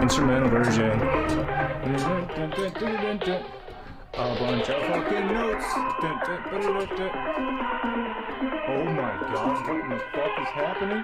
Instrumental version. A bunch of fucking notes. Oh my god, what in the fuck is happening?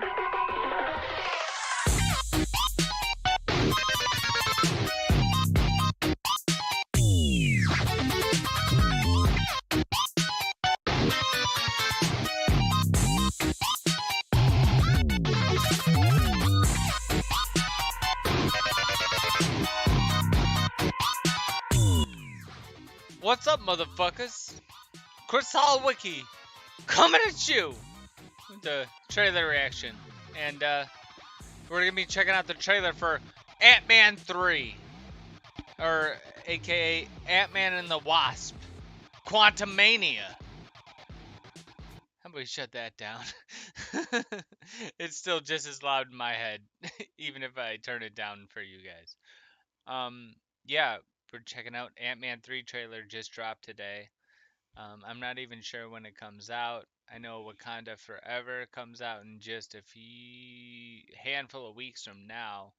What's up, motherfuckers? Crystal Wiki coming at you with the trailer reaction. And we're gonna be checking out the trailer for Ant-Man 3, or aka Ant-Man and the Wasp, Quantumania. How about we shut that down? It's still just as loud in my head, even if I turn it down for you guys. Yeah, we're checking out Ant-Man 3 trailer, just dropped today. I'm not even sure when it comes out. I know Wakanda Forever comes out in just a handful of weeks from now.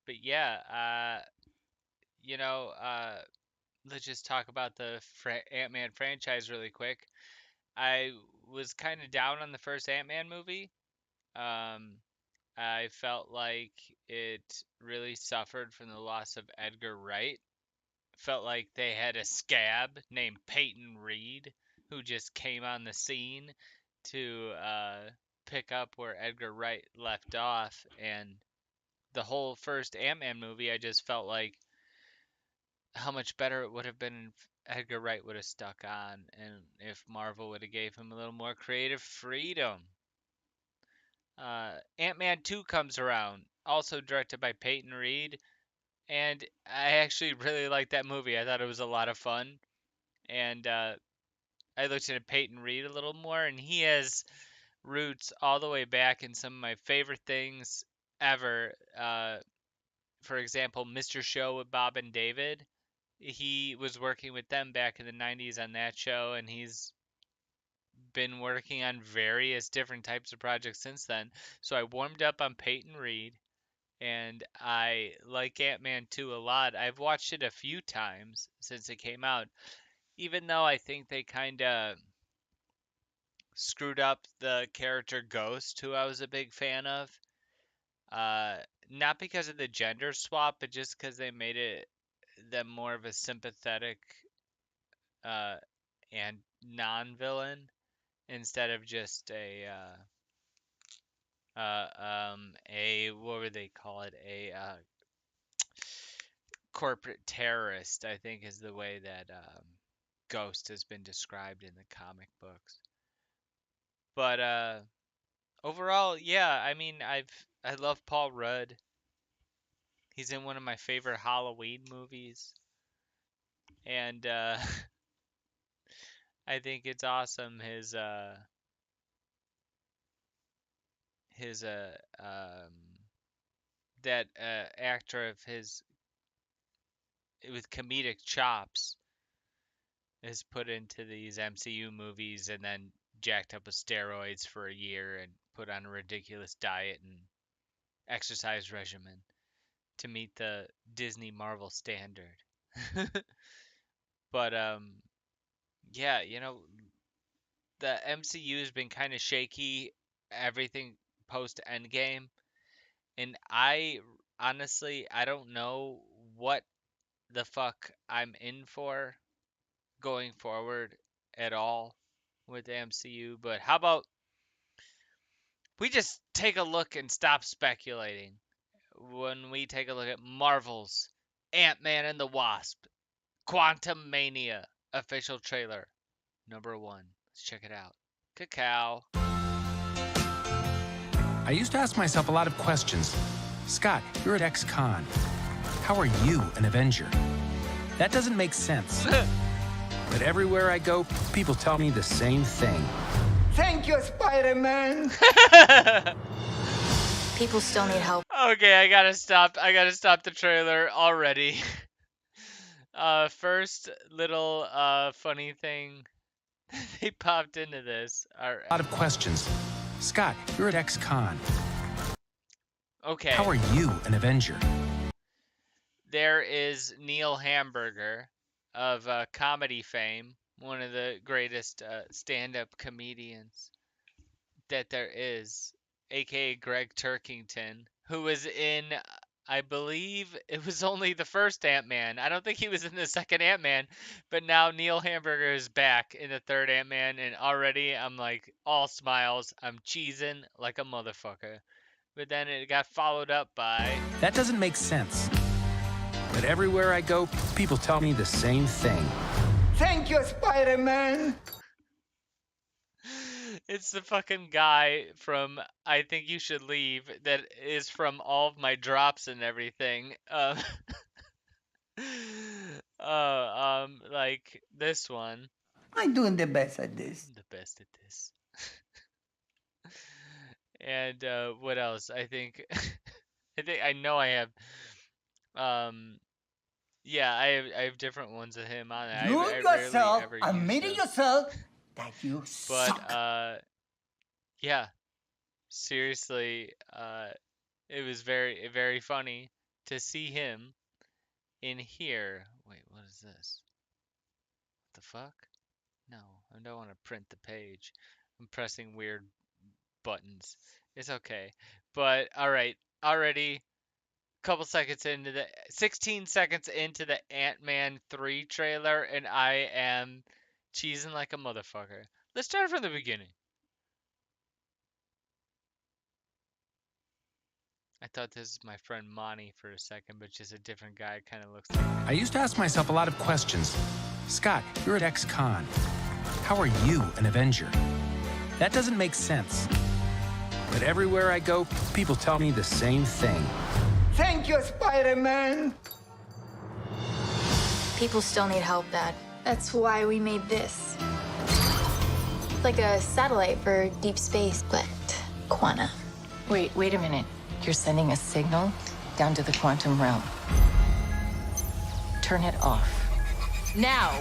But yeah, let's just talk about the Ant-Man franchise really quick. I was kind of down on the first Ant-Man movie. I felt like it really suffered from the loss of Edgar Wright. Felt like they had a scab named Peyton Reed who just came on the scene to pick up where Edgar Wright left off. And the whole first Ant-Man movie, I just felt like how much better it would have been if Edgar Wright would have stuck on and if Marvel would have gave him a little more creative freedom. Ant-Man 2 comes around, also directed by Peyton Reed, and I actually really liked that movie. I thought it was a lot of fun, and I looked into Peyton Reed a little more, and he has roots all the way back in some of my favorite things ever. For example, Mr. Show with Bob and David. He was working with them back in the 90s on that show, and he's been working on various different types of projects since then. So I warmed up on Peyton Reed, and I like Ant-Man 2 a lot. I've watched it a few times since it came out, even though I think they kind of screwed up the character Ghost, who I was a big fan of. Not because of the gender swap, but just because they made them more of a sympathetic and non-villain instead of just what would they call it? A corporate terrorist, I think, is the way that Ghost has been described in the comic books. But overall, yeah, I mean, I love Paul Rudd. He's in one of my favorite Halloween movies, and I think it's awesome his that actor of his with comedic chops is put into these MCU movies and then jacked up with steroids for a year and put on a ridiculous diet and exercise regimen to meet the Disney Marvel standard. But yeah, the MCU has been kind of shaky, everything post Endgame, and I honestly I don't know what the fuck I'm in for going forward at all with the MCU, but how about we just take a look and stop speculating when we take a look at Marvel's Ant-Man and the Wasp Quantumania official trailer number 1. Let's check it out. Cacao. I used to ask myself a lot of questions. Scott, you're at ex-con. How are you an Avenger? That doesn't make sense. But everywhere I go, people tell me the same thing. Thank you, Spider-Man. People still need help. Okay, I gotta stop the trailer already. First little funny thing they popped into this. A lot of questions. Scott, you're at ex-con. Okay. How are you an Avenger? There is Neil Hamburger of comedy fame, one of the greatest stand-up comedians that there is, aka Greg Turkington, who was in, I believe it was only the first Ant-Man. I don't think he was in the second Ant-Man, but now Neil Hamburger is back in the third Ant-Man, and already I'm like all smiles. I'm cheesing like a motherfucker. But then it got followed up by... That doesn't make sense. But everywhere I go, people tell me the same thing. Thank you, Spider-Man. It's the fucking guy from I Think You Should Leave that is from all of my drops and everything. Like this one. I'm doing the best at this. I'm the best at this. And what else? I think I know I have yeah, I have different ones of him on it. I You rarely yourself ever admitted use them. yourself that you But suck. yeah, seriously, it was very very funny to see him in here. Wait, what is this? What the fuck? No, I don't want to print the page. I'm pressing weird buttons. It's okay. But all right, already couple seconds into the 16 seconds into the Ant-Man 3 trailer and I am cheesing like a motherfucker. Let's start from the beginning. I thought this was my friend Monty for a second, but just a different guy kind of looks like him. I used to ask myself a lot of questions. Scott, you're at ex-con. How are you an Avenger? That doesn't make sense. But everywhere I go, people tell me the same thing. Thank you, Spider-Man. People still need help, Dad. That's why we made this. It's like a satellite for deep space, but quantum. Wait a minute. You're sending a signal down to the quantum realm. Turn it off. Now!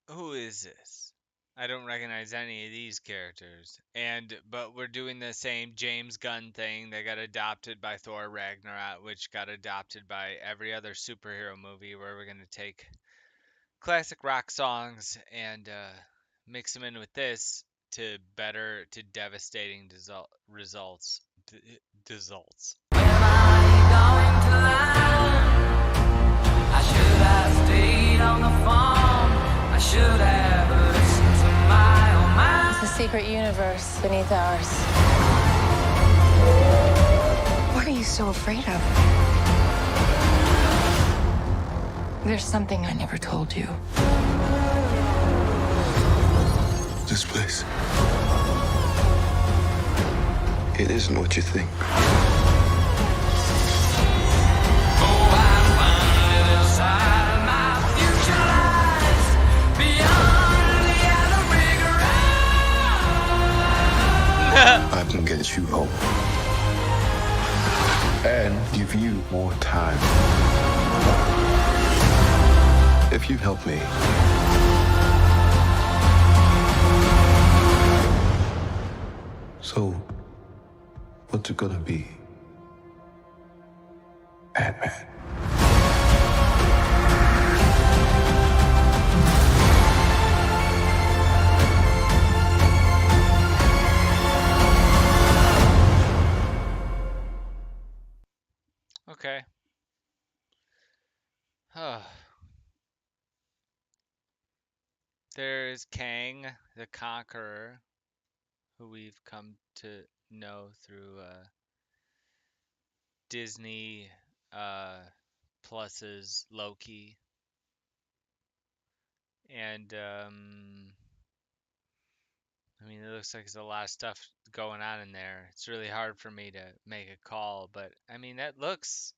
Who is this? I don't recognize any of these characters. But we're doing the same James Gunn thing that got adopted by Thor Ragnarok, which got adopted by every other superhero movie, where we're going to take classic rock songs and mix them in with this to devastating results. Results. I should have stayed on the phone. I should have listened to my own mind. It's a secret universe beneath ours. What are you so afraid of? There's something I never told you. This place. It isn't what you think. I can get you home. And give you more time. If you help me. So, what's it gonna be? Ant-Man. Okay. There's Kang the Conqueror, who we've come to know through Disney Plus's Loki. And, I mean, it looks like there's a lot of stuff going on in there. It's really hard for me to make a call, but I mean, it looks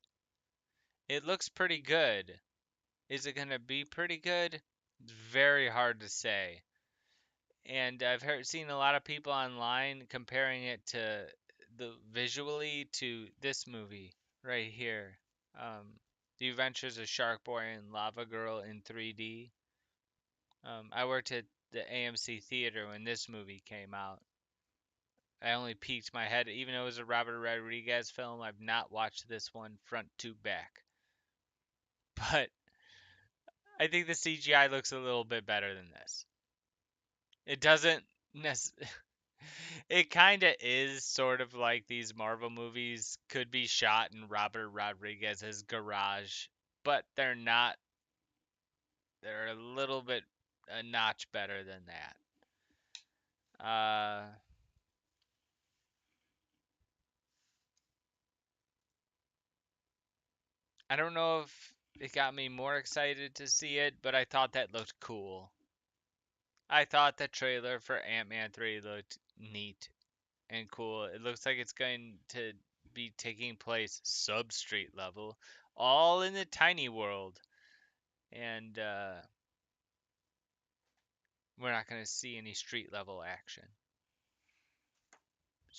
pretty good. Is it going to be pretty good? It's very hard to say. And I've seen a lot of people online comparing it to visually to this movie right here. The Adventures of Shark Boy and Lava Girl in 3D. I worked at the AMC theater when this movie came out. I only peeked my head, even though it was a Robert Rodriguez film. I've not watched this one front to back. But I think the CGI looks a little bit better than this. It doesn't it kind of is sort of like these Marvel movies could be shot in Robert Rodriguez's garage, but they're not. They're a little bit a notch better than that. I don't know if it got me more excited to see it, but I thought that looked cool. I thought the trailer for Ant-Man 3 looked neat and cool. It looks like it's going to be taking place sub-street level, all in the tiny world. And we're not going to see any street level action.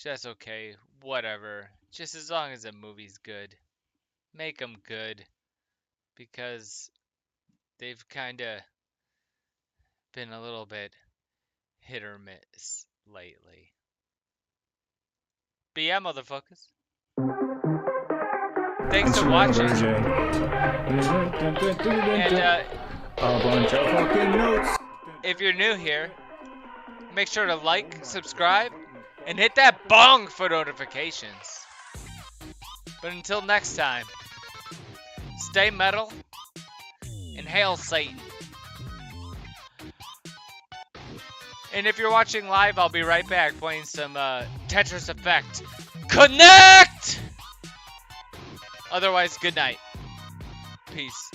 That's okay. Whatever. Just as long as the movie's good. Make them good. Because they've kind of been a little bit hit or miss lately. But yeah, motherfuckers. Thanks for watching. And A bunch of fucking notes. if you're new here, make sure to like, subscribe, and hit that bong for notifications. But until next time, stay metal and hail Satan. And if you're watching live, I'll be right back playing some Tetris Effect. Connect! Otherwise, good night. Peace.